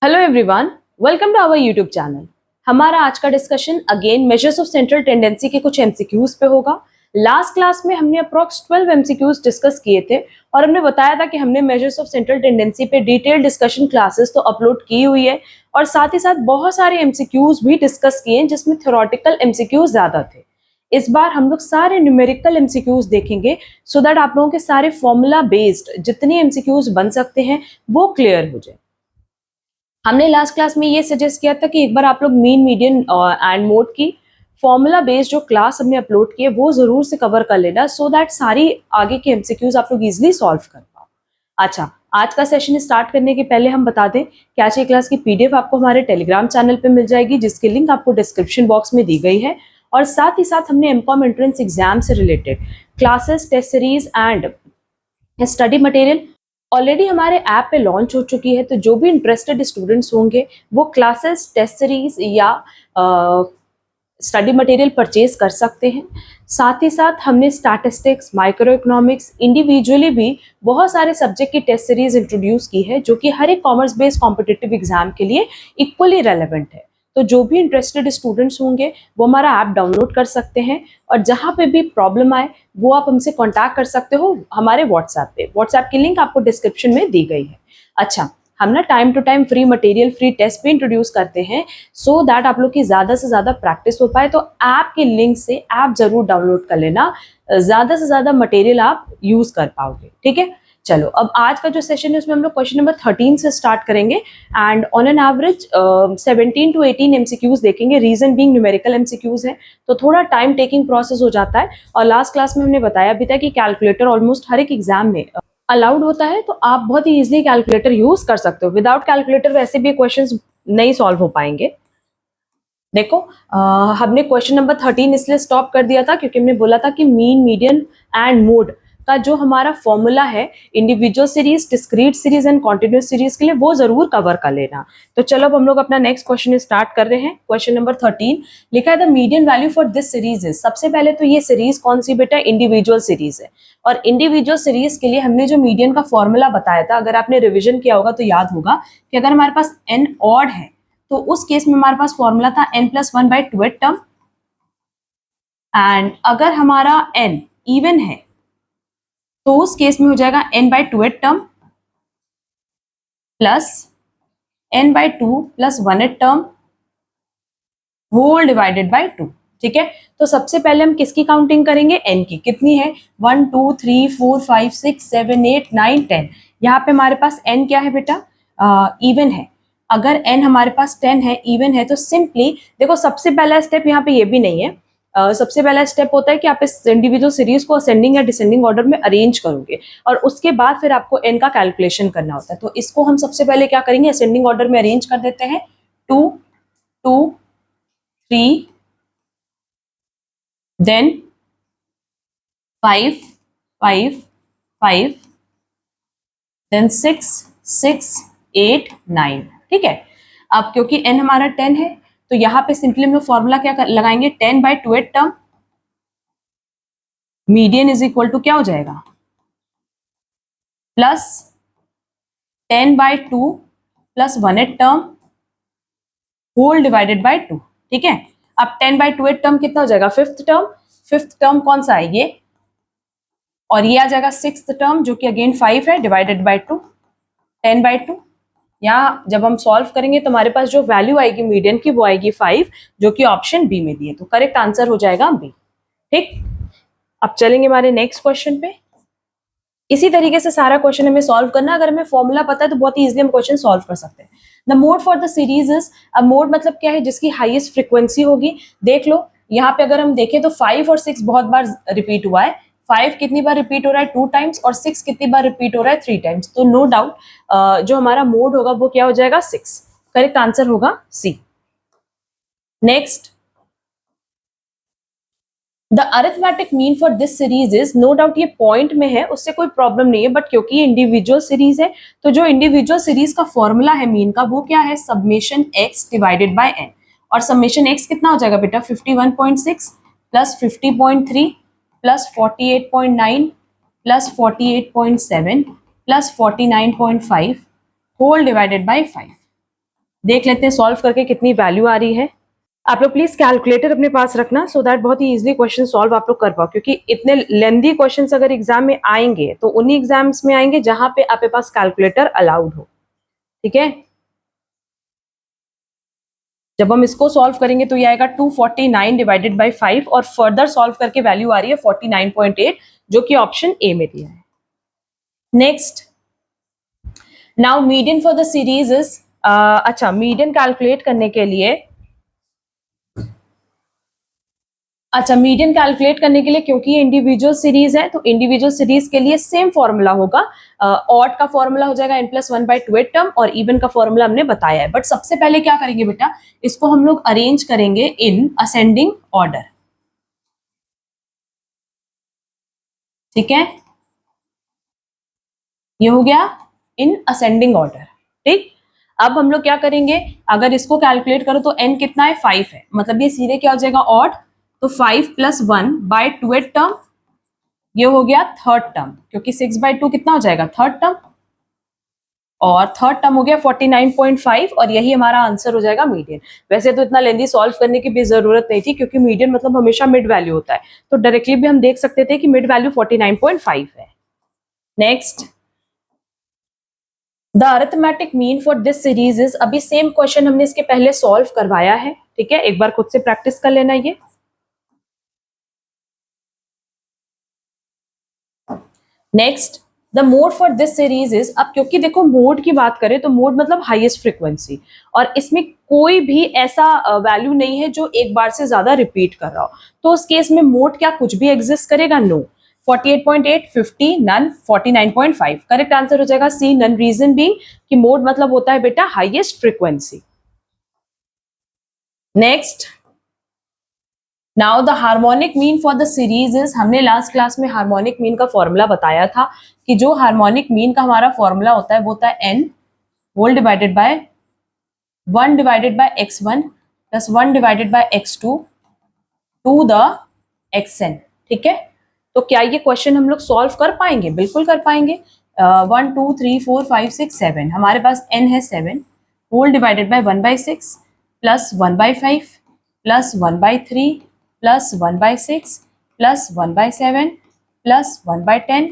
Hello everyone, welcome to our YouTube channel. हमारा आज का discussion again measures of central tendency के कुछ एमसीक्यूज पे होगा। लास्ट क्लास में हमने अप्रॉक्स 12 एमसीक्यूज डिस्कस किए थे और हमने बताया था कि हमने मेजर्स ऑफ सेंट्रल टेंडेंसी पे डिटेल डिस्कशन क्लासेस तो अपलोड की हुई है और साथ ही साथ बहुत सारे एमसीक्यूज भी डिस्कस किए हैं जिसमें थ्योरेटिकल एमसीक्यूज ज्यादा थे। इस बार हम लोग सारे न्यूमेरिकल एमसीक्यूज देखेंगे सो दैट आप लोगों के सारे फॉर्मूला बेस्ड जितने एमसीक्यूज बन सकते हैं वो क्लियर हो जाए। हमने लास्ट क्लास में ये सजेस्ट किया था कि एक बार आप लोग मीन मीडियन एंड मोड की फॉर्मूला बेस्ड जो क्लास हमने अपलोड की है वो जरूर से कवर कर लेना सो दैट सारी आगे के एमसीक्यूज आप लोग इजीली सॉल्व कर पाओ। अच्छा, आज का सेशन स्टार्ट करने के पहले हम बता दें कि आज की क्लास की पीडीएफ आपको हमारे टेलीग्राम चैनल पे मिल जाएगी जिसकी लिंक आपको डिस्क्रिप्शन बॉक्स में दी गई है। और साथ ही साथ हमने एमकॉम एंट्रेंस एग्जाम से related classes, test series and study material already हमारे ऐप पे लॉन्च हो चुकी है। तो जो भी इंटरेस्टेड स्टूडेंट्स होंगे वो क्लासेस, टेस्ट सीरीज या स्टडी मटेरियल परचेज कर सकते हैं। साथ ही साथ हमने स्टैटिस्टिक्स, माइक्रो इकोनॉमिक्स, इंडिविजुअली भी बहुत सारे सब्जेक्ट की टेस्ट सीरीज इंट्रोड्यूस की है जो कि हर एक कॉमर्स बेस्ड कॉम्पिटिटिव एग्जाम के लिए इक्वली रेलेवेंट है। तो जो भी इंटरेस्टेड स्टूडेंट्स होंगे वो हमारा ऐप डाउनलोड कर सकते हैं और जहाँ पे भी प्रॉब्लम आए वो आप हमसे कांटेक्ट कर सकते हो हमारे व्हाट्सएप पे। व्हाट्सएप की लिंक आपको डिस्क्रिप्शन में दी गई है। अच्छा, हम ना time to time free material, free test भी इंट्रोड्यूस करते हैं सो दैट आप लोग की ज़्यादा से ज़्यादा प्रैक्टिस हो पाए। तो ऐप के लिंक से ऐप जरूर डाउनलोड कर लेना, ज़्यादा से ज़्यादा मटेरियल आप यूज़ कर पाओगे। ठीक है, चलो अब आज का जो सेशन है उसमें हम लोग क्वेश्चन नंबर 13 से स्टार्ट करेंगे and on an average 17 to 18 MCQs देखेंगे। रीजन बीइंग न्यूमेरिकल एमसीक्यूज है तो थोड़ा टाइम टेकिंग प्रोसेस हो जाता है। और लास्ट क्लास में हमने बताया भी था कि कैलकुलेटर ऑलमोस्ट हर एक एग्जाम में अलाउड होता है तो आप बहुत ही इजीली कैलकुलेटर यूज कर सकते हो। विदाउट कैलकुलेटर वैसे भी क्वेश्चंस नहीं सॉल्व हो पाएंगे। देखो, हमने क्वेश्चन नंबर 13 इसलिए स्टॉप कर दिया था क्योंकि हमने बोला था कि मीन, मीडियन एंड मोड का जो हमारा फॉर्मूला है individual series, discrete series and continuous series के लिए वो जरूर कवर कर लेना। तो चलो अब हम लोग अपना नेक्स्ट क्वेश्चन स्टार्ट कर रहे हैं। क्वेश्चन नंबर 13 लिखा है the median value for this series is. सबसे पहले तो ये सीरीज कौन सी बेटा? इंडिविजुअल सीरीज है। और इंडिविजुअल सीरीज के लिए हमने जो मीडियन का फॉर्मूला बताया था, अगर आपने रिविजन किया होगा तो याद होगा कि अगर हमारे पास एन ऑड है तो उस केस में हमारे पास फॉर्मूला था n+1/2 टर्म। एंड अगर हमारा n इवन है तो उस केस में हो जाएगा n/2 term plus n/2 plus 1 term whole divided by 2। ठीक है, तो सबसे पहले हम किसकी काउंटिंग करेंगे? n की। कितनी है? 1 2 3 4 5 6 7 8 9 10। यहाँ पे हमारे पास n क्या है बेटा? इवन है। अगर n हमारे पास 10 है, इवन है, तो सिंपली देखो सबसे पहला स्टेप यहाँ पे ये भी नहीं है। सबसे पहला स्टेप होता है कि आप इस इंडिविजुअल सीरीज को असेंडिंग या डिसेंडिंग ऑर्डर में अरेंज करोगे और उसके बाद फिर आपको n का कैलकुलेशन करना होता है। तो इसको हम सबसे पहले क्या करेंगे? असेंडिंग ऑर्डर में अरेंज कर देते हैं। 2 2 3 then 5 5 5 then 6 6 8 9। ठीक है, अब क्योंकि n हमारा 10 है तो यहाँ पे सिंपली हम लोग फॉर्मूला क्या लगाएंगे? 10/2 term median is equal to क्या हो जाएगा? Plus 10/2 plus 1 term whole divided by 2। ठीक है, अब 10/2 टर्म कितना हो जाएगा? Fifth term. फिफ्थ टर्म कौन सा है? ये। और ये आ जाएगा सिक्स्थ टर्म जो कि अगेन 5 है डिवाइडेड बाय 2। 10/2 यहाँ जब हम सॉल्व करेंगे तो हमारे पास जो वैल्यू आएगी मीडियन की वो आएगी 5 जो कि ऑप्शन बी में दी है। तो करेक्ट आंसर हो जाएगा बी। ठीक, अब चलेंगे हमारे नेक्स्ट क्वेश्चन पे। इसी तरीके से सारा क्वेश्चन हमें सॉल्व करना। अगर हमें फॉर्मूला पता है तो बहुत ही इजीली हम क्वेश्चन सॉल्व कर सकते हैं। The mode for the series is, अब मोड मतलब क्या है? जिसकी हाईएस्ट फ्रीक्वेंसी होगी। देख लो यहाँ पे अगर हम देखें तो 5 और 6 बहुत बार रिपीट हुआ है। 5 कितनी बार रिपीट हो रहा है? 2 टाइम्स। और 6 कितनी बार रिपीट हो रहा है? 3 टाइम्स। तो नो डाउट जो हमारा मोड होगा वो क्या हो जाएगा? 6। करेक्ट आंसर होगा C. Next, the arithmetic mean for this series is, no doubt ये पॉइंट में है उससे कोई प्रॉब्लम नहीं है, बट क्योंकि ये इंडिविजुअल सीरीज है तो जो इंडिविजुअल सीरीज का फॉर्मूला है मीन का वो क्या है? Summation x divided by n। और सब्मेशन x कितना हो जाएगा बेटा? 51.6 plus 50.3 plus 48.9 plus 48.7 plus 49.5 whole divided by 5। देख लेते हैं सॉल्व करके कितनी वैल्यू आ रही है। आप लोग प्लीज कैलकुलेटर अपने पास रखना सो दैट बहुत ही इजीली क्वेश्चन सॉल्व आप लोग कर पाओ, क्योंकि इतने लेंदी क्वेश्चंस अगर एग्जाम में आएंगे तो उन्हीं एग्जाम्स में आएंगे जहां पे आपके पास कैलकुलेटर अलाउड हो। ठीक है, जब हम इसको सॉल्व करेंगे तो ये आएगा 249 डिवाइडेड बाई 5 और फर्दर सॉल्व करके वैल्यू आ रही है 49.8 जो कि ऑप्शन ए में दिया है। Next, now median for the series is, अच्छा मीडियन कैलकुलेट करने के लिए, क्योंकि ये इंडिविजुअल सीरीज है तो इंडिविजुअल सीरीज के लिए सेम फॉर्मूला होगा। ऑड का फॉर्मूला हो जाएगा n+1/2 टर्म और इवन का फॉर्मूला हमने बताया है। बट सबसे पहले क्या करेंगे बेटा, इसको हम लोग अरेंज करेंगे इन असेंडिंग ऑर्डर। ठीक है, ये हो गया इन असेंडिंग ऑर्डर। ठीक, अब हम लोग क्या करेंगे, अगर इसको कैलकुलेट करो तो n कितना है, 5 है, मतलब ये सीधे क्या हो जाएगा ऑड, तो 5+1/2 टर्म, ये हो गया थर्ड टर्म, क्योंकि 6/2 कितना हो जाएगा, थर्ड टर्म, और थर्ड टर्म हो गया 49.5 और यही हमारा आंसर हो जाएगा मीडियन। वैसे तो इतना लेंदी सॉल्व करने की भी जरूरत नहीं थी, क्योंकि मीडियन मतलब हमेशा मिड वैल्यू होता है, तो डायरेक्टली भी हम देख सकते थे कि मिड वैल्यू 49.5 है। Next, the arithmetic mean for this series is, अभी सेम क्वेश्चन हमने इसके पहले सॉल्व करवाया है। ठीक है, एक बार खुद से प्रैक्टिस कर लेना ये। Next, the mode for this series is, अब क्योंकि देखो मोड की बात करें तो मोड मतलब हाईएस्ट फ्रीक्वेंसी, और इसमें कोई भी ऐसा वैल्यू नहीं है जो एक बार से ज्यादा रिपीट कर रहा हो, तो उस केस में मोड क्या कुछ भी एग्जिस्ट करेगा, नो। 48.8, 50, नन, 49.5, करेक्ट आंसर हो जाएगा सी, नन। रीजन भी कि मोड मतलब होता है बेटा highest frequency. Next, now the harmonic mean for the series is, हमने लास्ट क्लास में हार्मोनिक मीन का फॉर्मूला बताया था कि जो हार्मोनिक मीन का हमारा फॉर्मूला होता है वो होता है n whole divided by 1 divided by x1 plus 1 divided by x2 to the xn। ठीक है, तो क्या ये क्वेश्चन हम लोग सॉल्व कर पाएंगे, बिल्कुल कर पाएंगे। 1 2 3 4 5 6 7, हमारे पास n है 7 whole divided by 1/6 plus 1/5 plus 1/3 plus 1/6 plus 1/7 plus 1/10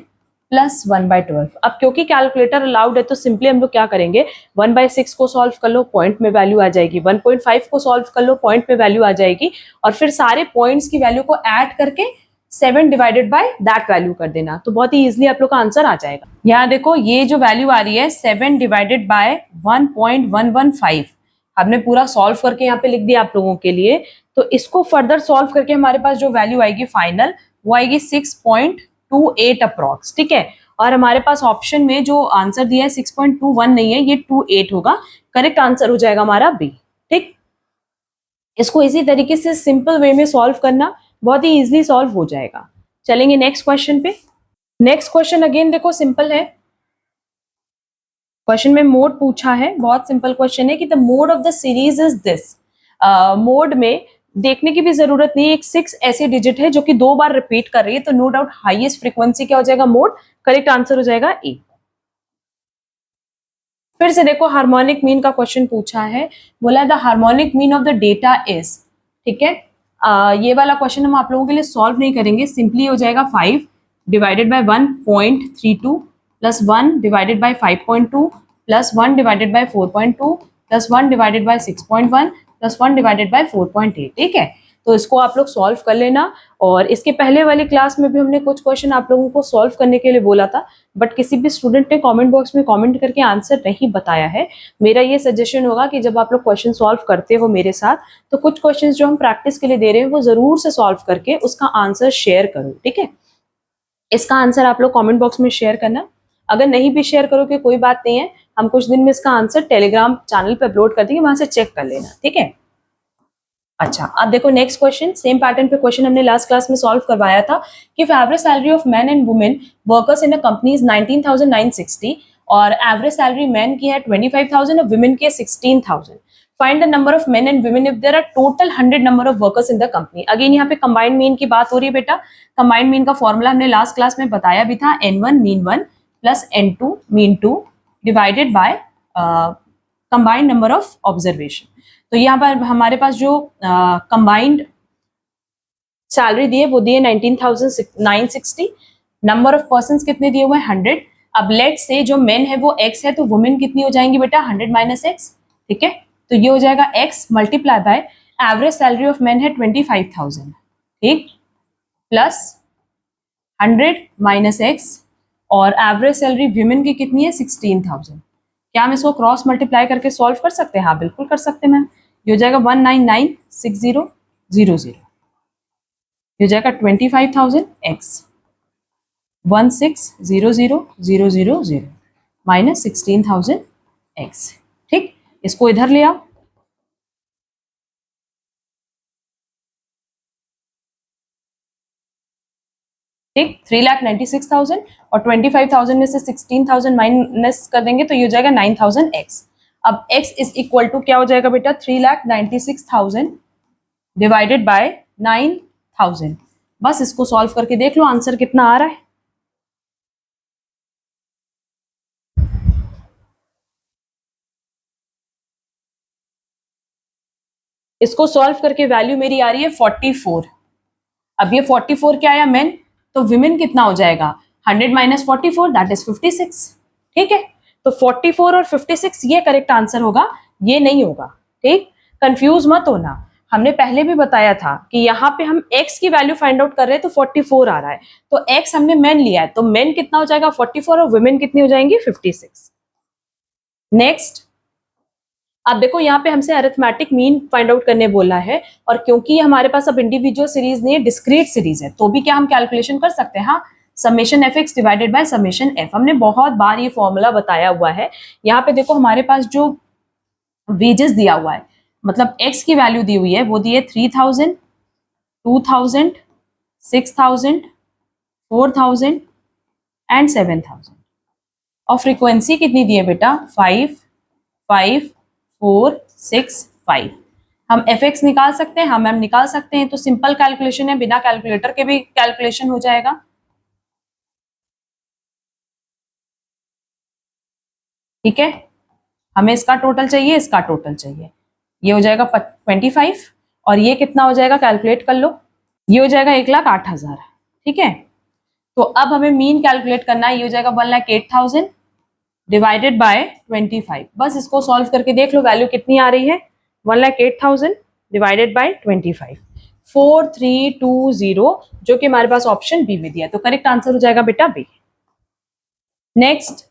plus 1/12। अब क्योंकि कैलकुलेटर अलाउड है तो सिंपली हम लोग क्या करेंगे, 1/6 को सॉल्व कर लो, पॉइंट में वैल्यू आ जाएगी, 1.5 को सॉल्व कर लो, पॉइंट में वैल्यू आ जाएगी, और फिर सारे पॉइंट्स की वैल्यू को ऐड करके 7 डिवाइडेड बाय दैट वैल्यू कर देना, तो बहुत ही इजीली आप लोग का आंसर आ जाएगा। यहाँ देखो ये जो वैल्यू आ रही है 7 डिवाइडेड बाय 1.115, हमने पूरा सॉल्व करके यहाँ पे लिख दिया आप लोगों के लिए। तो इसको फर्दर सॉल्व करके हमारे पास जो वैल्यू आएगी फाइनल, वो आएगी 6.28 अप्रॉक्स। ठीक है, और हमारे पास ऑप्शन में जो आंसर दिया है 6.21 नहीं है, ये 28 होगा, करेक्ट आंसर हो जाएगा हमारा बी। ठीक, इसको इसी तरीके से सिंपल वे में सॉल्व करना, बहुत ही इजीली सॉल्व हो जाएगा। चलेंगे नेक्स्ट क्वेश्चन पे। नेक्स्ट क्वेश्चन अगेन देखो सिंपल है, क्वेश्चन में मोड पूछा है, बहुत सिंपल क्वेश्चन है कि the mode of the series is this. Mode में देखने की भी जरूरत नहीं है, एक 6 ऐसी डिजिट है जो कि 2 बार रिपीट कर रही है, तो नो डाउट हाईएस्ट फ्रीक्वेंसी क्या हो जाएगा, मोड, करेक्ट आंसर हो जाएगा ए। फिर से देखो हार्मोनिक मीन का क्वेश्चन पूछा है, बोला the harmonic mean of the data is. ठीक है, ये वाला क्वेश्चन हम आप लोगों के लिए सॉल्व नहीं करेंगे, सिंपली हो जाएगा 5 divided by 1.32 plus 1 divided bye 5.2 plus 1 divided bye 4.2 plus 1 divided bye 6.1 plus 1 divided bye 4.8। ठीक है, तो इसको आप लोग सॉल्व कर लेना, और इसके पहले वाली क्लास में भी हमने कुछ क्वेश्चन आप लोगों को सॉल्व करने के लिए बोला था, बट किसी भी स्टूडेंट ने कमेंट बॉक्स में कमेंट करके आंसर नहीं बताया है। मेरा ये सजेशन होगा कि जब आप लोग क्वेश्चन सॉल्व करते हो मेरे साथ, तो कुछ क्वेश्चंस जो हम प्रैक्टिस के लिए दे रहे हैं वो जरूर से सॉल्व करके उसका आंसर शेयर करो। ठीक है, इसका आंसर आप लोग कमेंट बॉक्स में शेयर करना, अगर नहीं भी शेयर करोगे कोई बात नहीं है, हम कुछ दिन में इसका आंसर टेलीग्राम चैनल पे अपलोड कर देंगे, वहां से चेक कर लेना। ठीक है, अच्छा अब देखो नेक्स्ट क्वेश्चन, सेम पैटर्न पे क्वेश्चन हमने लास्ट क्लास में सॉल्व करवाया था कि average salary of man and women workers in a company is 19,960 और एवरेज सैलरी मैन की है 25,000 और वुमेन की है 16,000। Find the number of men and women if there are total 100 number of workers in the company. Again यहाँ पे combined mean की बात हो रही है बेटा, कंबाइंड मीन का फॉर्मूला हमने लास्ट क्लास में बताया भी था, n1 mean 1 plus n2 mean 2 divided by combined number of observation. तो यहाँ पर हमारे पास जो कंबाइंड सैलरी दी है वो दी है 19,960। नंबर ऑफ पर्सन्स कितने दिए हुए हैं 100। अब लेट से जो मेन है वो x है तो वुमेन कितनी हो जाएंगी बेटा 100 माइनस x। ठीक है, तो ये हो जाएगा x multiply by average salary of main है 25,000, ठीक, प्लस 100 माइनस x और एवरेज सैलरी वुमेन की कितनी है 16,000। क्या हम इसको क्रॉस मल्टीप्लाई करके सॉल्व कर सकते हैं? हाँ बिल्कुल कर सकते हैं मैम। ये हो जाएगा 1996000, ये हो जाएगा 25,000 x 1600000 माइनस 16,000 x। ठीक, इसको इधर ले आओ। ठीक, 3,96,000 और 25,000 में से 16,000 माइनस कर देंगे तो ये हो जाएगा 9,000 x। अब x इज इक्वल टू क्या हो जाएगा बेटा 3,96,000 डिवाइडेड बाय 9,000। बस इसको सॉल्व करके देख लो आंसर कितना आ रहा है। इसको सॉल्व करके वैल्यू मेरी आ रही है 44। अब ये 44 क्या आया मेन, तो विमेन कितना हो जाएगा 100 माइनस 44 दैट इज 56। ठीक है, तो 44 और 56 ये करेक्ट आंसर होगा, ये नहीं होगा। ठीक, कंफ्यूज मत होना, हमने पहले भी बताया था कि यहाँ पे हम x की वैल्यू फाइंड आउट कर रहे हैं तो 44 आ रहा है, तो x हमने मेन लिया है तो मेन कितना हो जाएगा 44 और वुमेन कितनी हो जाएंगी 56। नेक्स्ट, अब देखो यहाँ पे हमसे अरिथमेटिक मीन फाइंड आउट करने बोला है और क्योंकि हमारे पास अब इंडिविजुअल सीरीज नहीं है डिस्क्रीट सीरीज है तो भी क्या हम कैलकुलेशन कर सकते हैं। हाँ, summation F x divided by summation F, हमने बहुत बार ये फॉर्मूला बताया हुआ है। यहाँ पे देखो हमारे पास जो वेजेस दिया हुआ है मतलब एक्स की वैल्यू दी हुई है वो दी है 3,000 2,000 6,000 4,000 एंड 7,000 और फ्रीक्वेंसी कितनी दी है बेटा 5 5 4 6 5। हम एफ एक्स निकाल सकते हैं? हाँ मैम निकाल सकते हैं, तो सिंपल कैलकुलेशन है, बिना कैलकुलेटर के भी कैलकुलेशन हो जाएगा। ठीक है, हमें इसका टोटल चाहिए, इसका टोटल चाहिए, ये हो जाएगा 25 और ये कितना हो जाएगा कैलकुलेट कर लो, ये हो जाएगा 1,08,000। ठीक है, तो अब हमें मीन कैलकुलेट करना है, ये हो जाएगा 1,08,000 डिवाइडेड बाय 25। बस इसको सॉल्व करके देख लो वैल्यू कितनी आ रही है 1,08,000 डिवाइडेड बाय 25 4320 जो कि हमारे पास ऑप्शन बी में दिया, तो करेक्ट आंसर हो जाएगा बेटा बी। नेक्स्ट,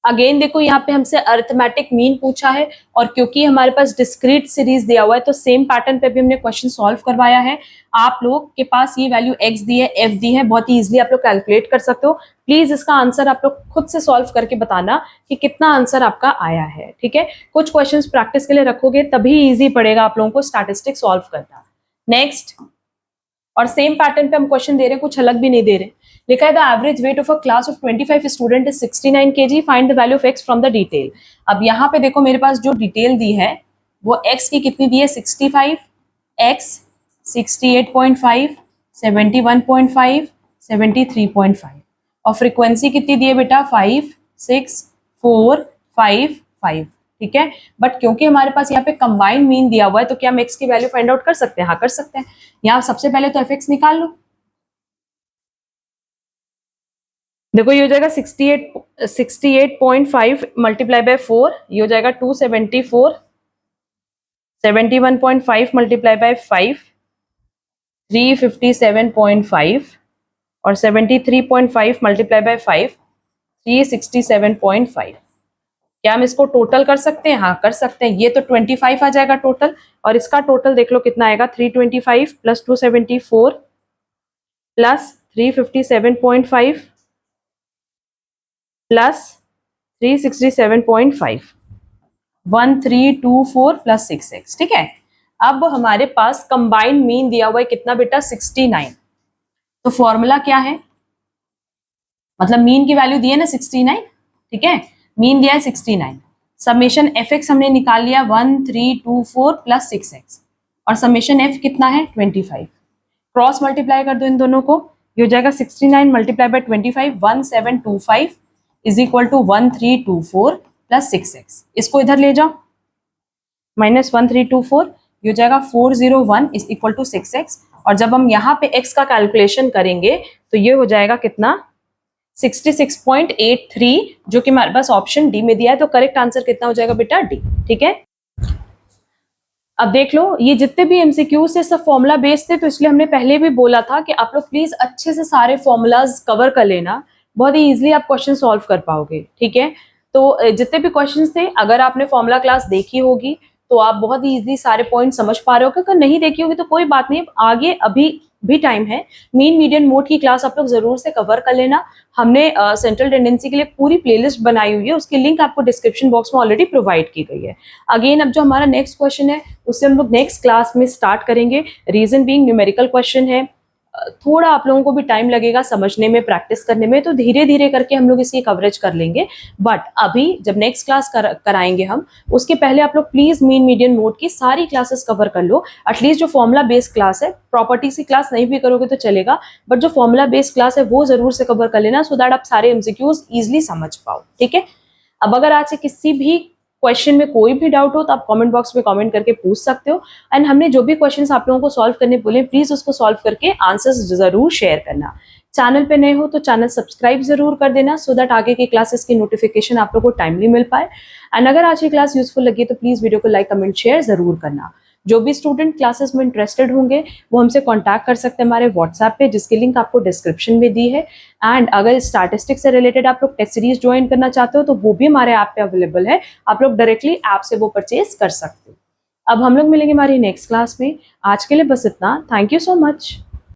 अगेन देखो यहाँ पे हमसे अरिथमेटिक मीन पूछा है और क्योंकि हमारे पास डिस्क्रीट सीरीज दिया हुआ है तो सेम पैटर्न पे भी हमने क्वेश्चन सॉल्व करवाया है। आप लोग के पास ये वैल्यू x दी है, f दी है, बहुत ही इजीली आप लोग कैलकुलेट कर सकते हो। प्लीज इसका आंसर आप लोग खुद से सॉल्व करके बताना कि कितना आंसर आपका आया है। ठीक है, कुछ क्वेश्चन प्रैक्टिस के लिए रखोगे तभी ईजी पड़ेगा आप लोगों को स्टैटिस्टिक सॉल्व करना। नेक्स्ट, और सेम पैटर्न पे हम क्वेश्चन दे रहे हैं, कुछ अलग भी नहीं दे रहे। लिखा है the average weight of a class of 25 student is 69 kg, find the value of x from the detail. अब यहाँ पे देखो मेरे पास जो डिटेल दी है वो x की कितनी दी है 65, x 68.5 71.5 73.5 और फ्रीक्वेंसी कितनी दी है बेटा 5 6 4 5 5। ठीक है, बट क्योंकि हमारे पास यहाँ पे कंबाइंड मीन दिया हुआ है तो क्या हम x की वैल्यू फाइंड आउट कर सकते हैं? हाँ कर सकते हैं। यहाँ सबसे पहले तो fx निकाल लो, देखो ये हो जाएगा 68.5 मल्टीप्लाई बाय 4, ये हो जाएगा 274, 71.5 मल्टीप्लाई बाय 5 357.5 और 73.5 मल्टीप्लाई बाय 5 367.5। क्या हम इसको टोटल कर सकते हैं? हाँ कर सकते हैं। ये तो 25 आ जाएगा टोटल और इसका टोटल देख लो कितना आएगा 325 plus 274 plus 357.5 plus 367.5 1324 plus 6x। ठीक है, अब हमारे पास कंबाइंड मीन दिया हुआ है कितना बेटा 69। तो फॉर्मूला क्या है, मतलब मीन की वैल्यू दी है ना 69। ठीक है, मीन दिया है 69, समेशन एफ एक्स हमने निकाल लिया 1324 प्लस 6x और समेशन एफ कितना है 25। क्रॉस मल्टीप्लाई कर दो इन दोनों को, ये हो जाएगा 69 multiply by 25 1725 is equal to 1324 plus 6x। इसको इधर ले जाओ, -1324 ये हो जाएगा 401 इज इक्वल टू 6x। और जब हम यहाँ पे x का कैलकुलेशन करेंगे तो ये हो जाएगा कितना, 66.83, जो कि हमारे पास ऑप्शन डी में दिया है। तो करेक्ट आंसर कितना हो जाएगा बेटा, डी। ठीक है, अब देख लो ये जितने भी एमसीक्यू से सब फॉर्मूला बेस्ड थे, तो इसलिए हमने पहले भी बोला था कि आप लोग प्लीज अच्छे से सारे फॉर्मूलाज कवर कर लेना, बहुत ही इजीली आप क्वेश्चन सॉल्व कर पाओगे। ठीक है, तो जितने भी क्वेश्चंस थे, अगर आपने फॉर्मूला क्लास देखी होगी तो आप बहुत ही इजीली सारे पॉइंट समझ पा रहे हो। अगर नहीं देखी होगी तो कोई बात नहीं, आगे अभी भी टाइम है। मीन मीडियन मोड की क्लास आप लोग जरूर से कवर कर लेना। हमने सेंट्रल टेंडेंसी के लिए पूरी प्लेलिस्ट बनाई हुई है, उसकी लिंक आपको डिस्क्रिप्शन बॉक्स में ऑलरेडी प्रोवाइड की गई है। अगेन अब जो हमारा नेक्स्ट क्वेश्चन है उससे हम लोग नेक्स्ट क्लास में स्टार्ट करेंगे। रीजन बीइंग न्यूमेरिकल क्वेश्चन है, थोड़ा आप लोगों को भी टाइम लगेगा समझने में, प्रैक्टिस करने में, तो धीरे धीरे करके हम लोग इसकी कवरेज कर लेंगे। बट अभी जब नेक्स्ट क्लास कराएंगे हम, उसके पहले आप लोग प्लीज मीन मीडियन मोड की सारी क्लासेस कवर कर लो। एटलीस्ट जो फॉर्मुला बेस्ड क्लास है, प्रॉपर्टीज की क्लास नहीं भी करोगे तो चलेगा, बट जो फॉर्मुला बेस्ड क्लास है वो जरूर से कवर कर लेना, सो दैट आप सारे एमसीक्यूज इजिली समझ पाओ। ठीक है, अब अगर आज से किसी भी क्वेश्चन में कोई भी डाउट हो तो आप कमेंट बॉक्स में कमेंट करके पूछ सकते हो। एंड हमने जो भी क्वेश्चंस आप लोगों को सॉल्व करने बोले, प्लीज उसको सॉल्व करके आंसर्स जरूर शेयर करना। चैनल पे नए हो तो चैनल सब्सक्राइब जरूर कर देना, सो दैट आगे की क्लासेस की नोटिफिकेशन आप लोगों को टाइमली मिल पाए। एंड अगर आज की क्लास यूजफुल लगी तो प्लीज वीडियो को लाइक, कमेंट, शेयर जरूर करना। जो भी स्टूडेंट क्लासेस में इंटरेस्टेड होंगे वो हमसे कांटेक्ट कर सकते हैं हमारे व्हाट्सएप पे, जिसकी लिंक आपको डिस्क्रिप्शन में दी है। एंड अगर स्टैटिस्टिक्स से रिलेटेड आप लोग टेस्ट सीरीज ज्वाइन करना चाहते हो तो वो भी हमारे ऐप पे अवेलेबल है, आप लोग डायरेक्टली ऐप से वो परचेज कर सकते हो। अब हम लोग मिलेंगे हमारी नेक्स्ट क्लास में। आज के लिए बस इतना। Thank you so much.